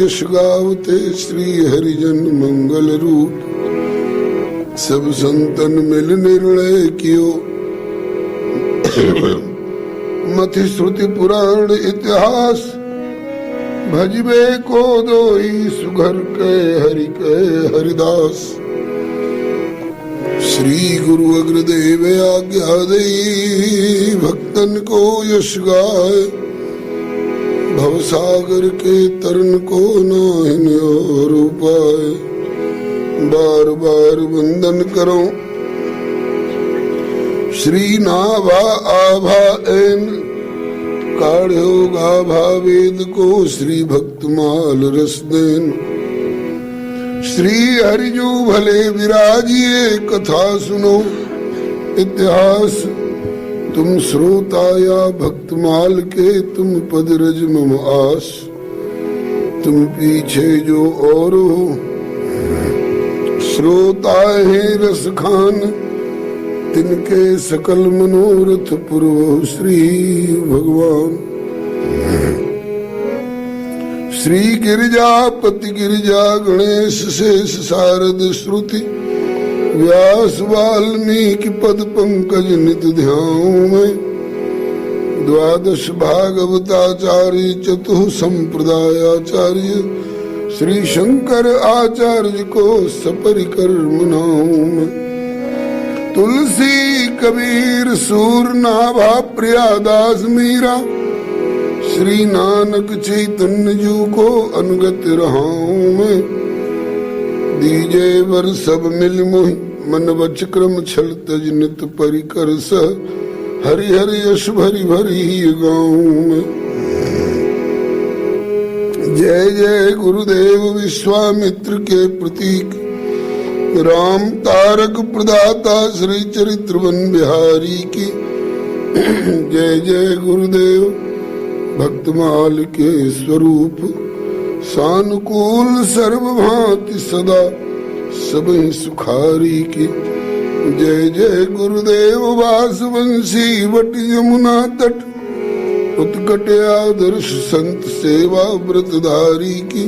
यश गावते श्री हरिजन मंगल रूप। सब संतन मिल निर्णय कियो मथि श्रुति पुराण इतिहास। भजबे को दोई सुघर के हरिदास। श्री गुरु अग्रदेव आज्ञा दई भक्तन को यश गाय। भवसागर के तरन को नाहिन और उपाय। बार बार वंदन करो श्री नाभा आभा एन। काढ़ो गाभा वेद को श्री भक्तमाल रस देन। श्री हरिजू भले विराजिए कथा सुनो इतिहास। तुम श्रोता या भक्तमाल के तुम पद रज मम आस। तुम पीछे जो और हो श्रोता है रस खान। तिनके सकल मनोरथ पूर्व श्री भगवान। श्री गिरिजापति गिरिजा गणेश शेष शारद श्रुति। व्यास वाल्मीकि पद पंकज नित ध्यान में। द्वादश भागवताचार्य चतुः संप्रदायाचार्य। श्री शंकर आचार्य को सपरिकर मनाऊं। तुलसी कबीर सूर नाभा प्रियादास मीरा। श्री नानक चैतन्य जू को अनुगत रहाऊं मैं। दीजे वर सब मिल मोहि मन वच क्रम छल तज नित परिकर सह। हरि हरि यश भरी भरी गाऊं मैं। जय जय गुरुदेव विश्वामित्र के प्रतीक। राम तारक प्रदाता श्री चरित्रवन बिहारी की। जय जय गुरुदेव भक्तमाल के स्वरूप। सानुकूल सर्वभांति सदा सबहि सुखारी की। जय जय गुरुदेव वासवंशी वट यमुना तट। उत्कट आदर्श संत सेवा व्रतधारी की।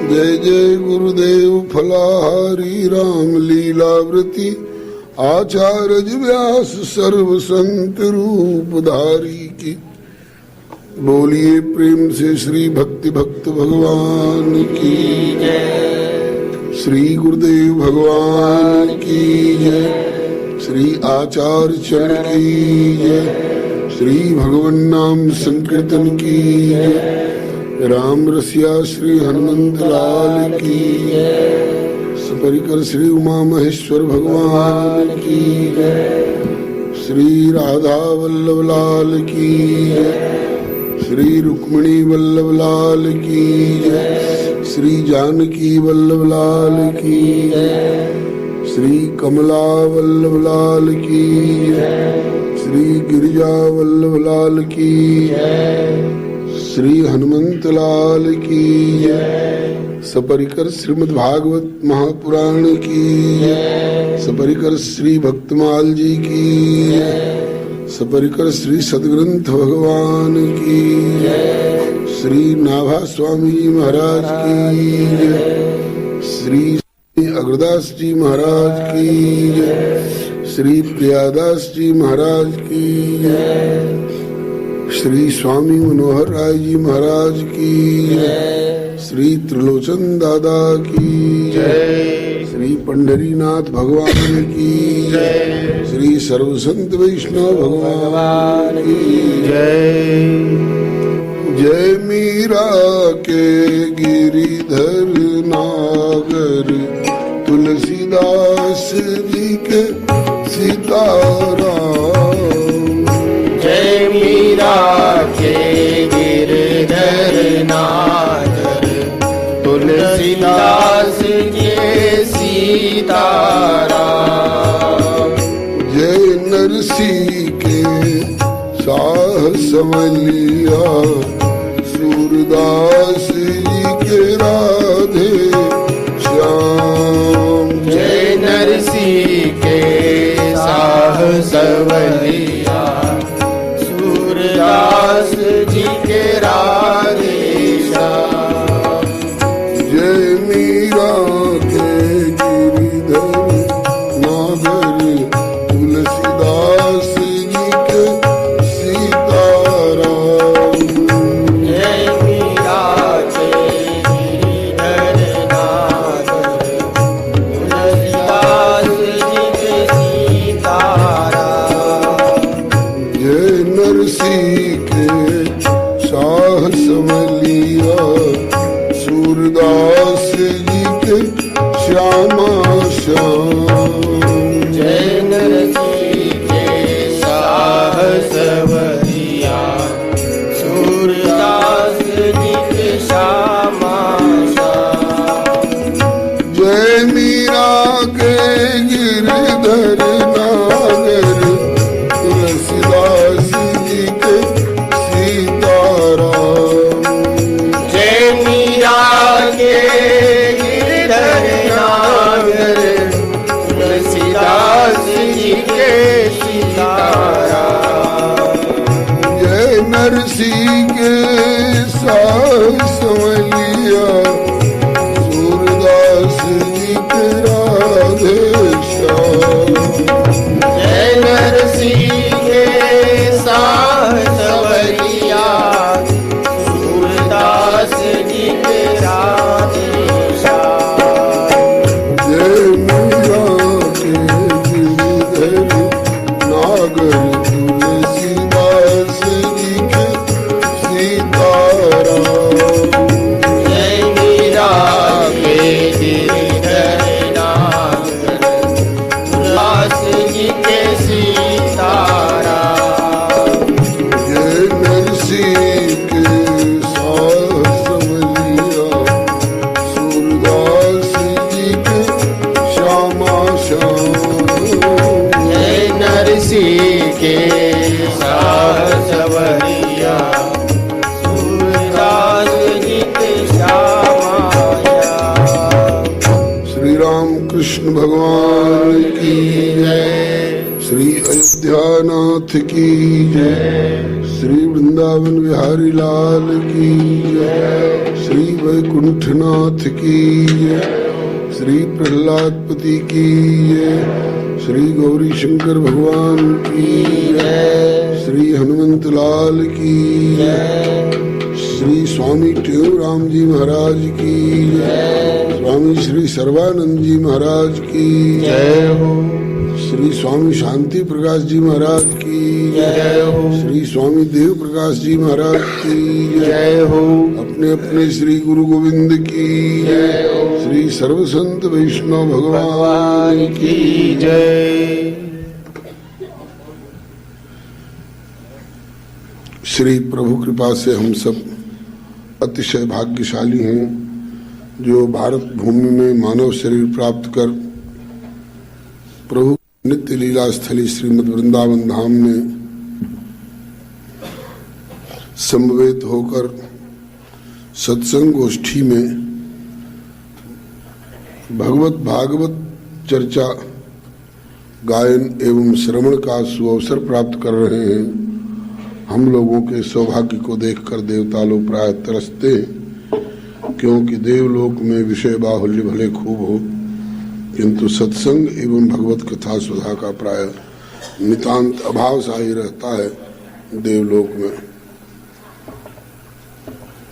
जय जय गुरुदेव फलाहारी राम लीलावृति। आचार्य व्यास सर्व संत रूपधारी की। बोलिए प्रेम से श्री भक्ति भक्त भगवान की जय। श्री गुरुदेव भगवान की जय। श्री आचार्य चरण की जय। श्री भगवान नाम संकीर्तन की जय। राम रसिया श्री हनुमंत लाल की जय। सपरिकर श्री उमा महेश्वर भगवान की जय। श्री राधा वल्लभ लाल की जय। श्री रुक्मिणी वल्लभ लाल की जय। श्री जानकी वल्लभ लाल की जय। श्री कमला वल्लभ लाल की जय। श्री गिरिजा वल्लभ लाल की जय। श्री हनुमंत लाल की जय। सपरिकर श्रीमद् भागवत महापुराण की जय। सपरिकर श्री भक्तमाल जी की जय। सपरिकर श्री सदग्रंथ भगवान की जय। श्री नाभा स्वामी जी महाराज की जय। श्री अग्रदास जी महाराज की जय। श्री प्रियादास जी महाराज की जय। श्री स्वामी मनोहर राय जी महाराज की जय। श्री त्रिलोचन दादा की जय। श्री पंढरीनाथ भगवान की जय। श्री सर्वसंत वैष्णव भगवान की जय। जय मीरा के गिरिधर नागर। तुलसीदास जी के सीताराम। जय मीरा के गिरधर नागर। तुलसीदास के सीताराम। जय नरसी के साहसवलिया। सूरदास जी के राधे श्याम। जय नरसी के साहसवलिया। सूरदास जी के राधे श्याम। अयोध्यानाथ की जय। श्री वृंदावन बिहारी लाल की जय। श्री वैकुंठनाथ की जय। श्री प्रहलादपति की जय। श्री गौरी शंकर भगवान की जय। श्री हनुमंत लाल की जय। श्री स्वामी टेऊराम जी महाराज की जय। स्वामी श्री सर्वानंद जी महाराज की जय हो। श्री स्वामी शांति प्रकाश जी महाराज की जय हो। श्री स्वामी देव प्रकाश जी महाराज की जय हो। अपने अपने श्री गुरु गोविंद की जय हो। श्री सर्व संत वैष्णव भगवान की जय। श्री प्रभु कृपा से हम सब अतिशय भाग्यशाली हैं जो भारत भूमि में मानव शरीर प्राप्त कर प्रभु नित्य लीला स्थली श्रीमद् वृंदावन धाम में समवेत होकर सत्संग गोष्ठी में भगवत भागवत चर्चा गायन एवं श्रवण का सुअवसर प्राप्त कर रहे हैं। हम लोगों के सौभाग्य को देखकर देवता लोग प्राय तरसते हैं, क्योंकि देवलोक में विषय बाहुल्य भले खूब हो, किंतु सत्संग एवं भगवत कथा सुधा का प्राय नितांत अभाव सा ही रहता है देवलोक में।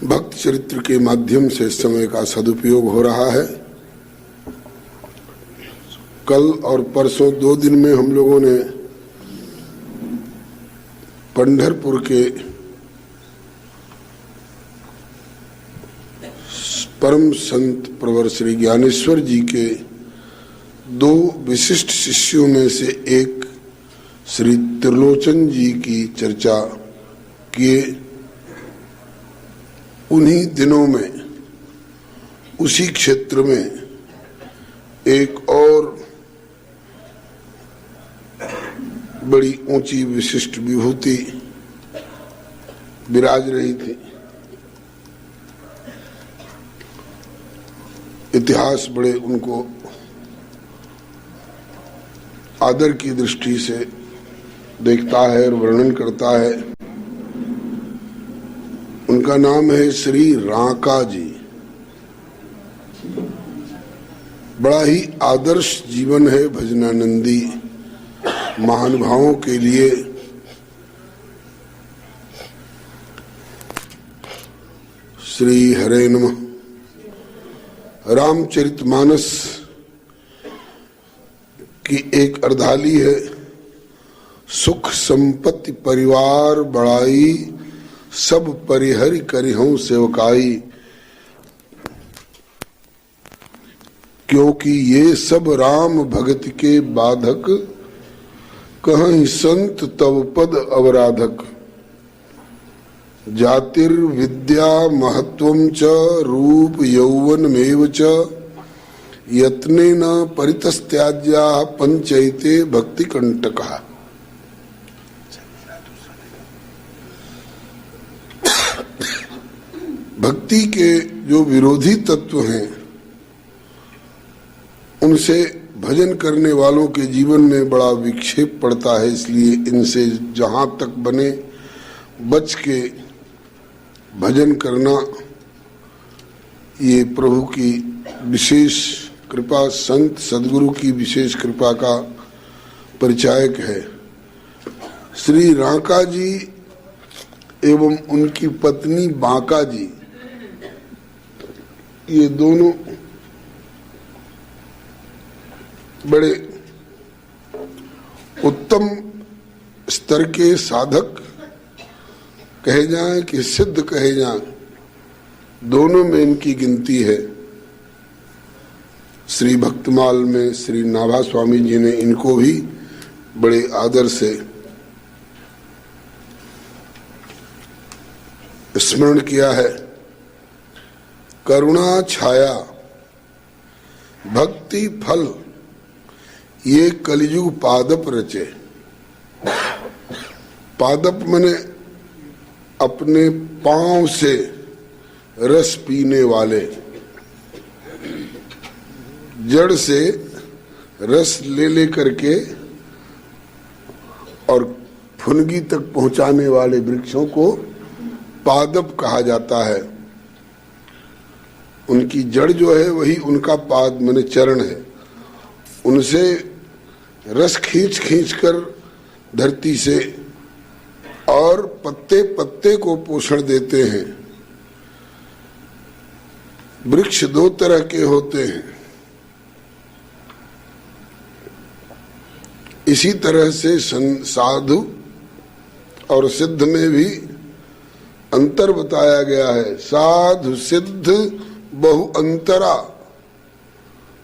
भक्त चरित्र के माध्यम से समय का सदुपयोग हो रहा है। कल और परसों 2 दिन में हम लोगों ने पंढरपुर के परम संत प्रवर श्री ज्ञानेश्वर जी के 2 विशिष्ट शिष्यों में से एक श्री त्रिलोचन जी की चर्चा किए। उन्हीं दिनों में उसी क्षेत्र में एक और बड़ी ऊंची विशिष्ट विभूति विराज रही थी। इतिहास बड़े उनको आदर की दृष्टि से देखता है और वर्णन करता है। उनका नाम है श्री रांका जी। बड़ा ही आदर्श जीवन है भजनानंदी महानुभावों के लिए। श्री हरे नमः। रामचरितमानस की एक अर्धाली है, सुख संपत्ति परिवार बड़ाई सब परिहरि करिहूं सेवकाई, क्योंकि ये सब राम भगति के बाधक, कहीं संत तव पद अवराधक। जातिर्विद्या महत्वं च रूप यौवनमेव च, यत्नेन परितस्त्याज्या पंचैते भक्ति कंटका। भक्ति के जो विरोधी तत्व हैं उनसे भजन करने वालों के जीवन में बड़ा विक्षेप पड़ता है। इसलिए इनसे जहां तक बने बच के भजन करना ये प्रभु की विशेष कृपा, संत सदगुरु की विशेष कृपा का परिचायक है। श्री रांका जी एवं उनकी पत्नी बांका जी, ये दोनों बड़े उत्तम स्तर के साधक कहे जाएं कि सिद्ध कहे जाएं, दोनों में इनकी गिनती है। श्री भक्तमाल में श्री नाभा स्वामी जी ने इनको भी बड़े आदर से स्मरण किया है। करुणा छाया भक्ति फल ये कलियुग पादप रचे। पादप मने अपने पांव से रस पीने वाले, जड़ से रस ले करके और फुनगी तक पहुंचाने वाले वृक्षों को पादप कहा जाता है। उनकी जड़ जो है वही उनका पाद माने चरण है। उनसे रस खींच खींच कर धरती से और पत्ते पत्ते को पोषण देते हैं। वृक्ष दो तरह के होते हैं। इसी तरह से साधु और सिद्ध में भी अंतर बताया गया है। साधु सिद्ध बहु अंतरा,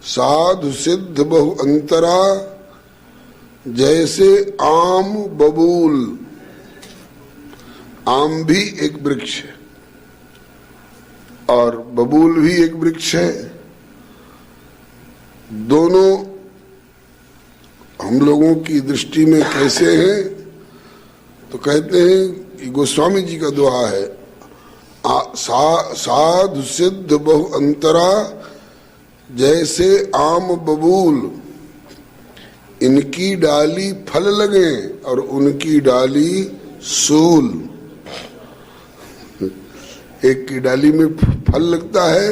साधु सिद्ध बहु अंतरा, जैसे आम बबूल। आम भी एक वृक्ष है और बबूल भी एक वृक्ष है। दोनों हम लोगों की दृष्टि में कैसे हैं तो कहते हैं, गोस्वामी जी का दुआ है, साधु सिद्ध बहु अंतरा जैसे आम बबूल, इनकी डाली फल लगे और उनकी डाली सूल। एक की डाली में फल लगता है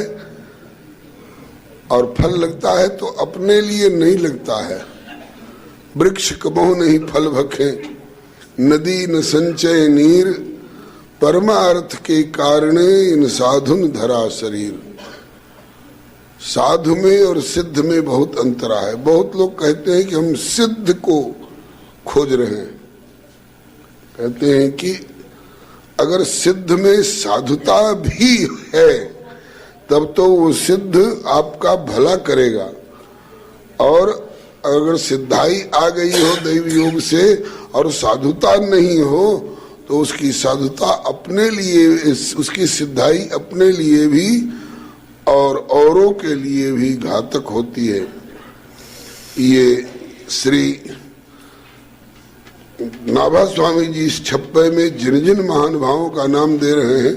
और फल लगता है तो अपने लिए नहीं लगता है। वृक्ष कबहु नहीं फल भखे, नदी न संचय नीर, परमार्थ के कारणे इन साधुन धरा शरीर। साधु में और सिद्ध में बहुत अंतरा है। बहुत लोग कहते हैं कि हम सिद्ध को खोज रहे हैं। कहते हैं कि अगर सिद्ध में साधुता भी है तब तो वो सिद्ध आपका भला करेगा, और अगर सिद्धाई आ गई हो दैव योग से और साधुता नहीं हो तो उसकी साधुता अपने लिए, उसकी सिद्धाई अपने लिए भी और औरों के लिए भी घातक होती है। ये श्री नाभा स्वामी जी इस छप्पे में जिन जिन महानुभावों का नाम दे रहे हैं,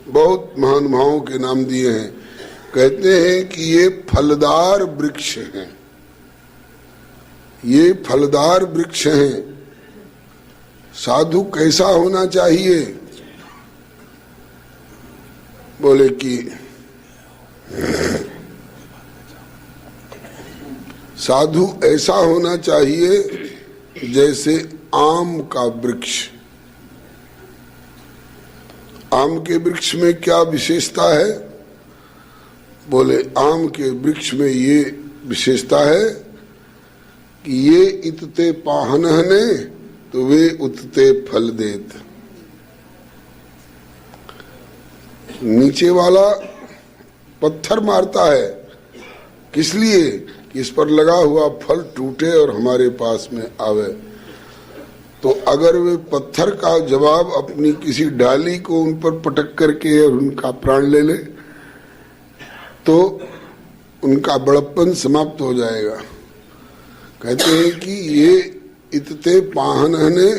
बहुत महानुभावों के नाम दिए हैं। कहते हैं कि ये फलदार वृक्ष हैं, ये फलदार वृक्ष हैं। साधु कैसा होना चाहिए? बोले कि साधु ऐसा होना चाहिए जैसे आम का वृक्ष। आम के वृक्ष में क्या विशेषता है? बोले आम के वृक्ष में ये विशेषता है कि ये इतते पाहनहने तो वे उतते फल देत। नीचे वाला पत्थर मारता है, किस लिए? कि इस पर लगा हुआ फल टूटे और हमारे पास में आवे। तो अगर वे पत्थर का जवाब अपनी किसी डाली को उन पर पटक करके और उनका प्राण ले ले तो उनका बड़प्पन समाप्त हो जाएगा। कहते हैं कि ये इतते पाहनहने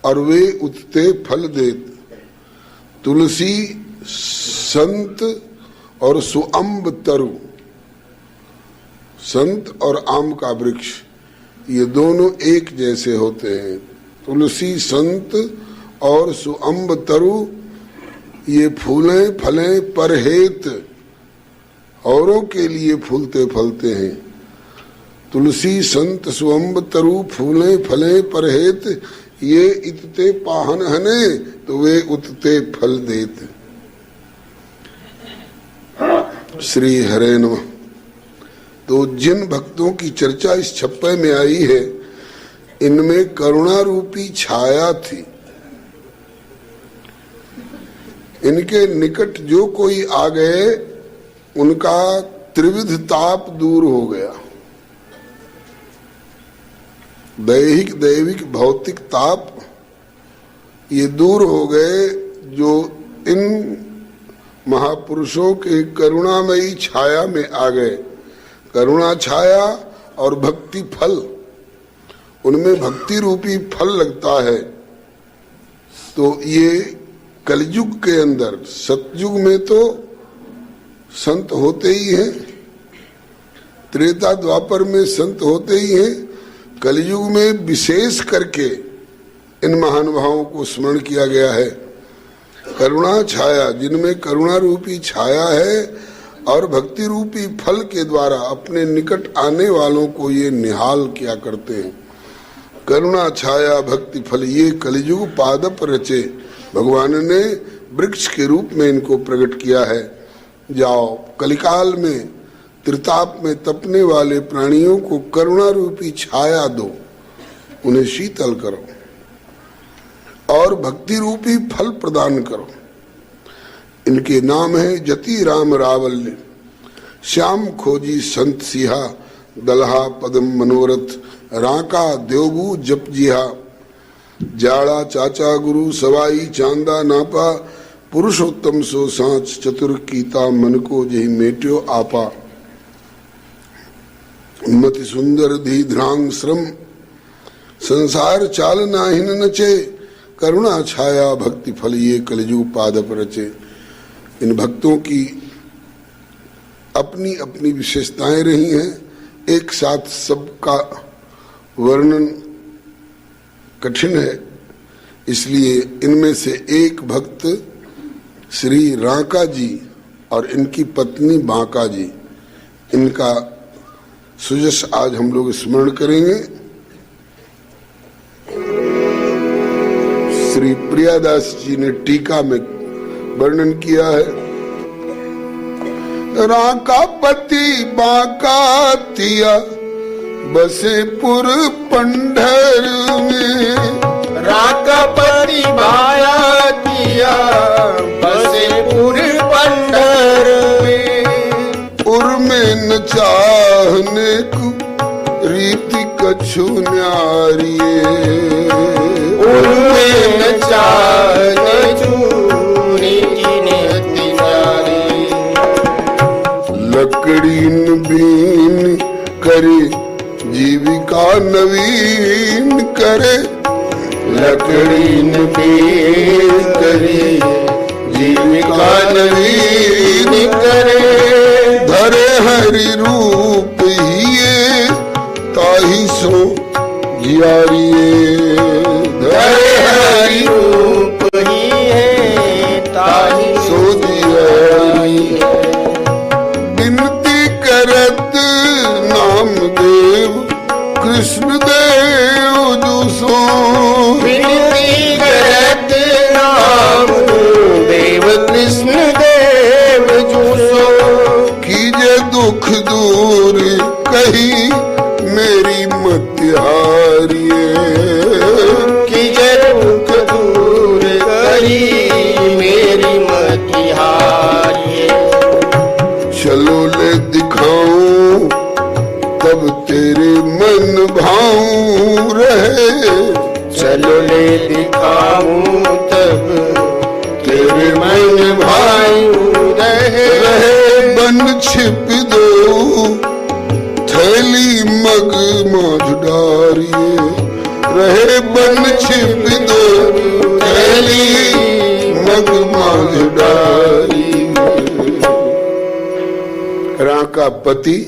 और वे उतते फल देत। तुलसी संत और सुअंब तरु, संत और आम का वृक्ष ये दोनों एक जैसे होते हैं। तुलसी संत और सुअंब तरु ये फूलें फलें परहेत, औरों के लिए फूलते फलते हैं। तुलसी संत सुअंब तरु फूलें फलें परहेत, ये इतते पाहनहने तो वे उतते फल देत। श्री हरे नमः। तो जिन भक्तों की चर्चा इस छप्पे में आई है, इनमें करुणा रूपी छाया थी। इनके निकट जो कोई आ गए उनका त्रिविध ताप दूर हो गया। दैहिक दैविक भौतिक ताप ये दूर हो गए जो इन महापुरुषों के करुणामयी छाया में आ गए। करुणा छाया और भक्ति फल, उनमें भक्ति रूपी फल लगता है। तो ये कलयुग के अंदर, सतयुग में तो संत होते ही हैं, त्रेता द्वापर में संत होते ही हैं, कलयुग में विशेष करके इन महानुभावों को स्मरण किया गया है। करुणा छाया, जिनमें करुणा रूपी छाया है और भक्ति रूपी फल के द्वारा अपने निकट आने वालों को ये निहाल किया करते हैं। करुणा छाया भक्ति फल ये कलिजुग पादप रचे, भगवान ने वृक्ष के रूप में इनको प्रकट किया है। जाओ कलिकाल में त्रिताप में तपने वाले प्राणियों को करुणा रूपी छाया दो, उन्हें शीतल करो और भक्ति रूपी फल प्रदान करो। इनके नाम है जति राम रावल्य, श्याम खोजी संत सिहा, दलहा पदम मनोरथ, राका देवगु जप जिहा, जाड़ा चाचा गुरु सवाई चांदा नापा, पुरुषोत्तम सो सांच चतुर कीता, मन को जही मेट्यो आपा। मति सुंदर धी ध्रांग श्रम, संसार चाल नाहिन नचे, करुणा छाया भक्ति फल ये कलिजुग पादप रचे। इन भक्तों की अपनी अपनी विशेषताएं रही हैं, एक साथ सबका वर्णन कठिन है, इसलिए इनमें से एक भक्त श्री राका जी और इनकी पत्नी बांका जी, इनका सुजस आज हम लोग स्मरण करेंगे। श्री प्रियादास जी ने टीका में वर्णन किया है। राका पति बांका तिया, बसे पुर पंढर में, राका पति बाया तिया, बसे पुर पंढर में, उर में न चाहने को रीति कछु न्यारिये, उर में न चाहने को रीति न्यारी, लकड़ीन बीन करे जीविका नवीन करे, लकड़ीन बीन करे जीविका नवीन करे, धरे हरि रूप हिये ताहि सो जियारिये, धरे हरि रूप ही है ताहि सो जियारिये। बिनती करत नाम देव कृष्ण देव दुसो, विनती करत नाम देव कृष्ण देव जुसो, कीजे दुख दूर कही मेरी मत हारिये, कीजे दुख दूर कही मेरी मत हारिये। चलो ले दिखाऊं तब तेरे मन भाऊं रहे, चलो ले दिखाऊं तब तेरे मन भाऊं रहे, बन छिप दो थैली मग माझ डारिये, रहे बन छिप दो थैली मग माझ डारिये। राका पति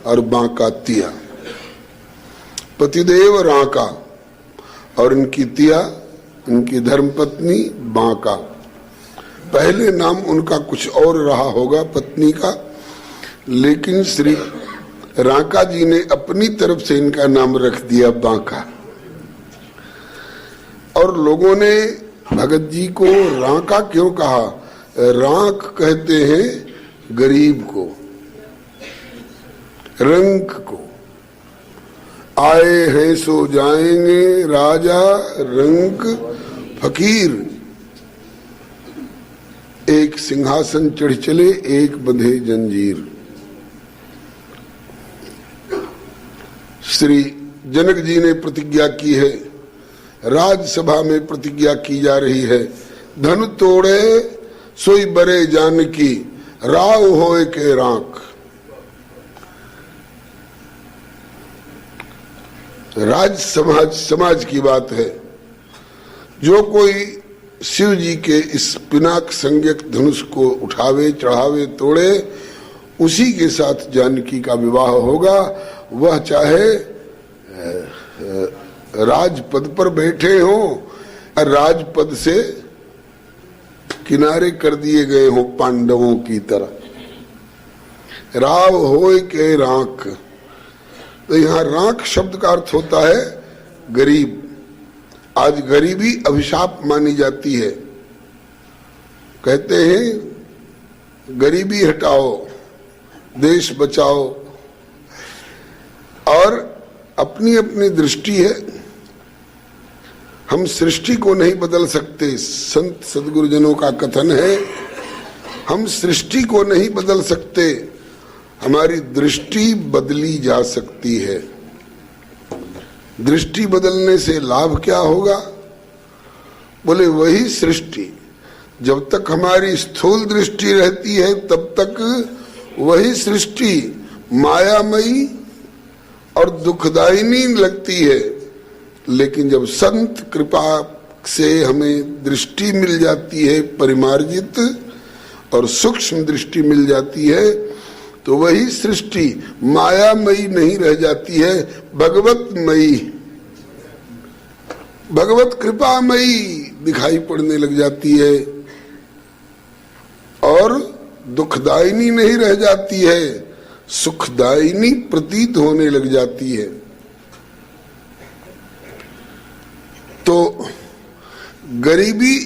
और बांका तिया, पतिदेव राका और इनकी तिया, इनकी धर्मपत्नी बांका। पहले नाम उनका कुछ और रहा होगा पत्नी का, लेकिन श्री राका जी ने अपनी तरफ से इनका नाम रख दिया बांका। और लोगों ने भगत जी को राका क्यों कहा? राक कहते हैं गरीब को, रंक को। आए हैं सो जाएंगे राजा रंक फकीर, एक सिंहासन चढ़ चले एक बंधे जंजीर। श्री जनक जी ने प्रतिज्ञा की है, राजसभा में प्रतिज्ञा की जा रही है, धन तोड़े सोई बरे जानकी, राव होए के राख। राज समाज की बात है। जो कोई शिव जी के इस पिनाक संज्ञक धनुष को उठावे, चढ़ावे, तोड़े, उसी के साथ जानकी का विवाह होगा। वह चाहे राजपद पर बैठे हो और राजपद से किनारे कर दिए गए हो पांडवों की तरह। राव होय के राख, तो यहाँ राख शब्द का अर्थ होता है गरीब। आज गरीबी अभिशाप मानी जाती है। कहते हैं गरीबी हटाओ, देश बचाओ, और अपनी अपनी दृष्टि है। हम सृष्टि को नहीं बदल सकते। संत सद्गुरुजनों का कथन है, हम सृष्टि को नहीं बदल सकते, हमारी दृष्टि बदली जा सकती है। दृष्टि बदलने से लाभ क्या होगा? बोले वही सृष्टि। जब तक हमारी स्थूल दृष्टि रहती है तब तक वही सृष्टि मायामयी और दुखदायिनी लगती है, लेकिन जब संत कृपा से हमें दृष्टि मिल जाती है, परिमार्जित और सूक्ष्म दृष्टि मिल जाती है, तो वही सृष्टि मायामयी नहीं रह जाती है, भगवतमयी, भगवत कृपामयी दिखाई पड़ने लग जाती है और दुखदायिनी नहीं रह जाती है, सुखदायिनी प्रतीत होने लग जाती है। तो गरीबी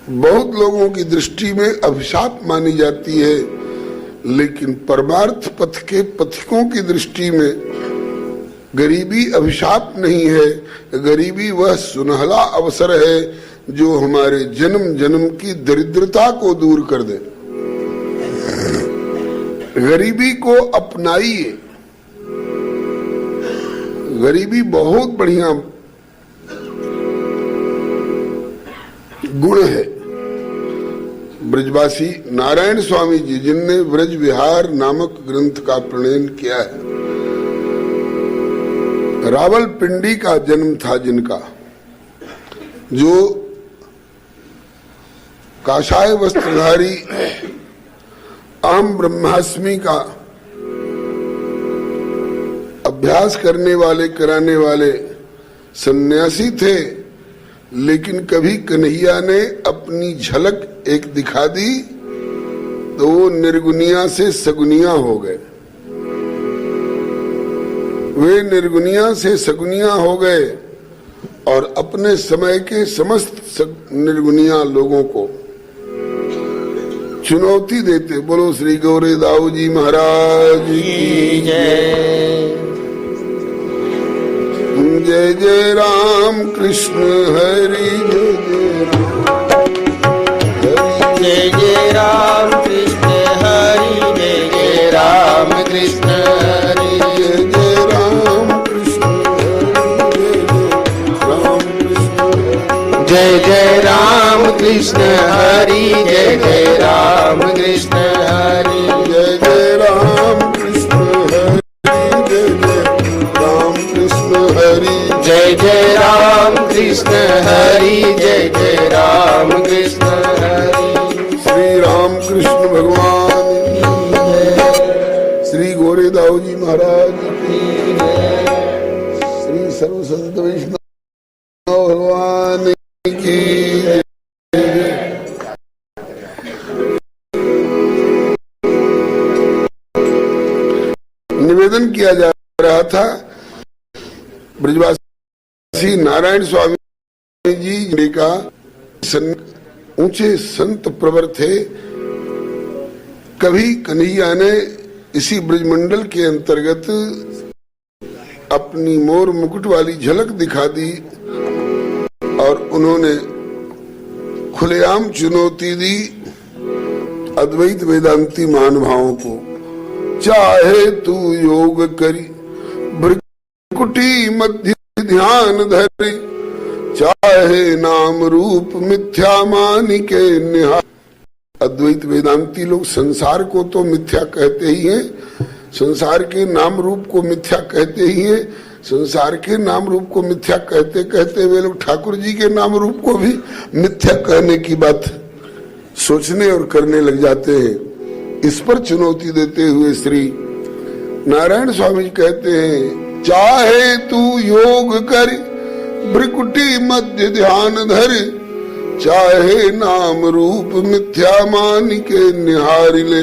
बहुत लोगों की दृष्टि में अभिशाप मानी जाती है, लेकिन परमार्थ पथ के पथिकों की दृष्टि में गरीबी अभिशाप नहीं है। गरीबी वह सुनहला अवसर है जो हमारे जन्म जन्म की दरिद्रता को दूर कर दे। गरीबी को अपनाइए। गरीबी बहुत बढ़िया गुण है। ब्रजवासी नारायण स्वामी जी, जिनने ब्रज विहार नामक ग्रंथ का प्रणयन किया है, रावलपिंडी का जन्म था जिनका, जो काषाय वस्त्रधारी अहम ब्रह्मास्मि का अभ्यास करने वाले, कराने वाले सन्यासी थे, लेकिन कभी कन्हैया ने अपनी झलक एक दिखा दी तो वो निर्गुनिया से सगुनिया हो गए। वे निर्गुनिया से सगुनिया हो गए और अपने समय के समस्त निर्गुनिया लोगों को चुनौती देते। बोलो श्री गौरे दाऊ जी महाराज की जय। जय जय राम कृष्ण हरि, जय जय राम कृष्ण हरि, जय जय राम कृष्ण हरि, जय जय राम कृष्ण हरि, जय जय राम कृष्ण हरि, जय जय राम कृष्ण हरि, जय जय राम कृष्ण हरि, जय जय राम कृष्ण हरि, जय जय राम कृष्ण हरि, जय जय राम कृष्ण हरि। श्री राम कृष्ण भगवान श्री गौरे दाऊ जी महाराज की, श्री सर्व संत वैष्णव भगवान की। निवेदन किया जा रहा था, ब्रजवासी नारायण स्वामी जी का ऊंचे संत प्रवर थे। कभी कन्हैया ने इसी ब्रजमंडल के अंतर्गत अपनी मोर मुकुट वाली झलक दिखा दी और उन्होंने खुलेआम चुनौती दी अद्वैत वेदांती महानुभावों को। चाहे तू योग करी भ्रकुटी मध्य ध्यान धरी, चाहे नाम रूप मिथ्या मानी के निहार। अद्वैत वेदांती लोग संसार को तो मिथ्या कहते ही हैं, संसार के नाम रूप को मिथ्या कहते ही हैं। संसार के नाम रूप को मिथ्या कहते कहते वे लोग ठाकुर जी के नाम रूप को भी मिथ्या कहने की बात सोचने और करने लग जाते हैं। इस पर चुनौती देते हुए श्री नारायण स्वामी जी कहते हैं, चाहे तू योग कर भ्रिकुटी मध्य ध्यान धर, चाहे नाम रूप मिथ्या मान के निहार ले।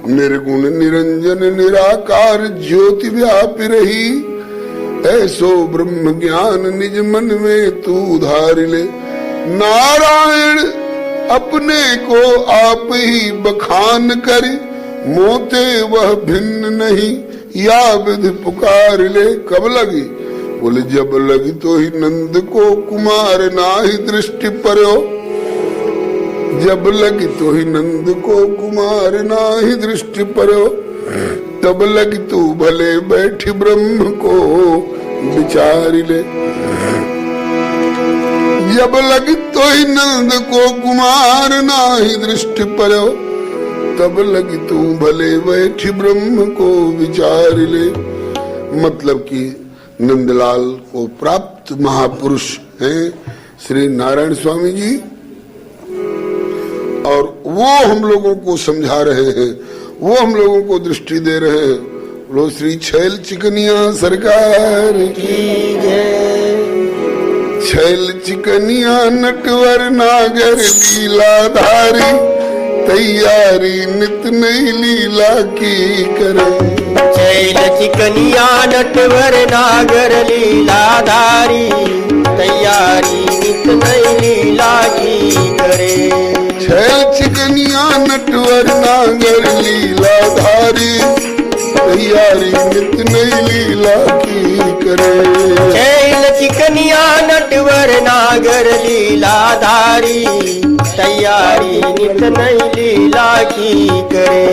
निर्गुण निरंजन निराकार ज्योति व्यापी रही, ऐसो ब्रह्म ज्ञान निज मन में तू धार ले। नारायण अपने को आप ही बखान कर, मोते वह भिन्न नहीं या विधि पुकार ले। कब लगी? बोले जब लगी तो ही नंद को कुमार नाही दृष्टि पर्यो, जब लगी तो ही नंद को कुमार नाही दृष्टि पर्यो। तब लगी तू भले बैठी ब्रह्म को विचार ले। जब लगी तो ही नंद को कुमार नाही दृष्टि पर्यो, तब लगी तू भले बैठी ब्रह्म को विचार ले। मतलब कि नंदलाल को प्राप्त महापुरुष हैं श्री नारायण स्वामी जी, और वो हम लोगों को समझा रहे हैं, वो हम लोगों को दृष्टि दे रहे हैं। लो श्री छैल चिकनिया सरकार की जय। छैल चिकनिया नटवर नागर लीलाधारी, तैयारी नित नई लीला की करे। छैल चिकनिया नटवर नागर लीलाधारी, तैयारी नित नई लीला की करे। छैल चिकनिया नटवर नागर लीलाधारी, तैयारी नित नई लीला की करे। छैल चिकनिया नटवर नागर लीलाधारी, तैयारी नित नई लीला की करे।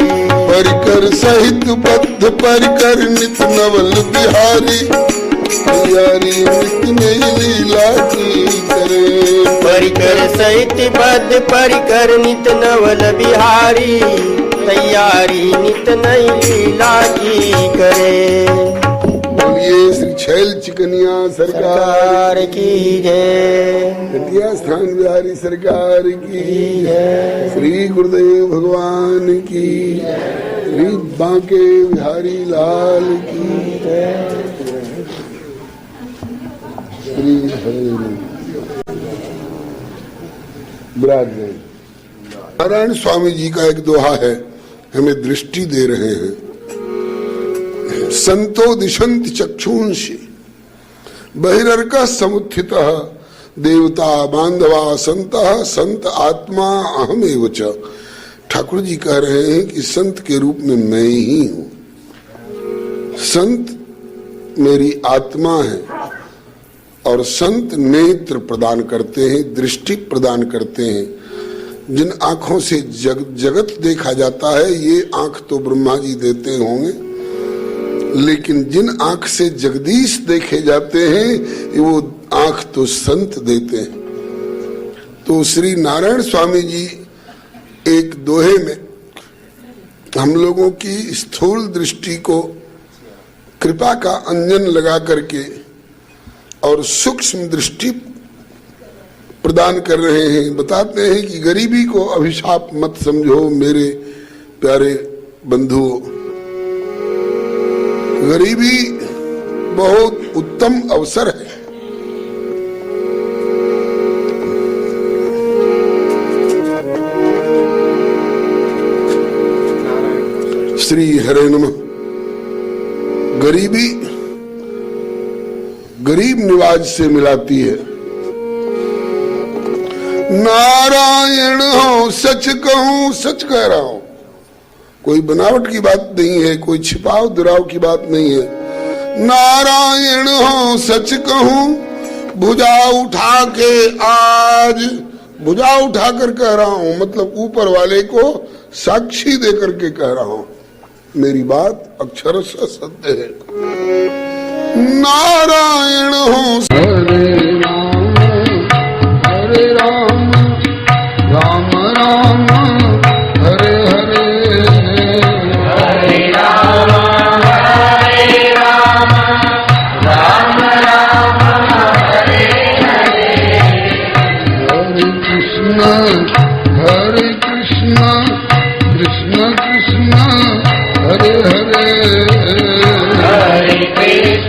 परिकर सहित बद्ध परिकर नित नवल बिहारी, तैयारी नित नई लीला की करे। परिकर सहित बद्ध परिकर नित नवल बिहारी, तैयारी नित नई लीला की करे। बोलिए श्री छैल चिकनिया सरकार की जय। घटिया स्थान बिहारी सरकार की जय। श्री गुरुदेव भगवान की, श्री बांके बिहारी लाल की जय। श्री हरे विराजमान। नारायण स्वामी जी का एक दोहा है, हमें दृष्टि दे रहे हैं। संतो दिशंति चक्षुंषि बहिर्क समुत्थितः, देवता बांधवा संतः संत आत्मा अहमेव च। ठाकुर जी कह रहे हैं कि संत के रूप में मैं ही हूं। संत मेरी आत्मा है, और संत नेत्र प्रदान करते हैं, दृष्टि प्रदान करते हैं। जिन आंखों से जगत देखा जाता है, ये आंख तो ब्रह्मा जी देते होंगे, लेकिन जिन आंख से जगदीश देखे जाते हैं, वो आंख तो संत देते हैं। तो श्री नारायण स्वामी जी एक दोहे में हम लोगों की स्थूल दृष्टि को कृपा का अंजन लगा करके और सूक्ष्म दृष्टि प्रदान कर रहे हैं। बताते हैं कि गरीबी को अभिशाप मत समझो मेरे प्यारे बंधुओं, गरीबी बहुत उत्तम अवसर है। श्री हरे नमः। गरीबी गरीब निवाज से मिलाती है। नारायण हो सच कहूं, सच कह रहा हूं, कोई बनावट की बात नहीं है, कोई छिपाव दुराव की बात नहीं है। नारायण हो सच कहूं, भुजा उठा के आज, भुजा उठा कर कह रहा हूं, मतलब ऊपर वाले को साक्षी दे करके कह रहा हूं, मेरी बात अक्षरशः सत्य है। नारायण हो हरे राम राम राम हरे हरे, हरे राम राम राम हरे हरे, हरे कृष्ण कृष्ण कृष्ण हरे हरे, हरे कृष्ण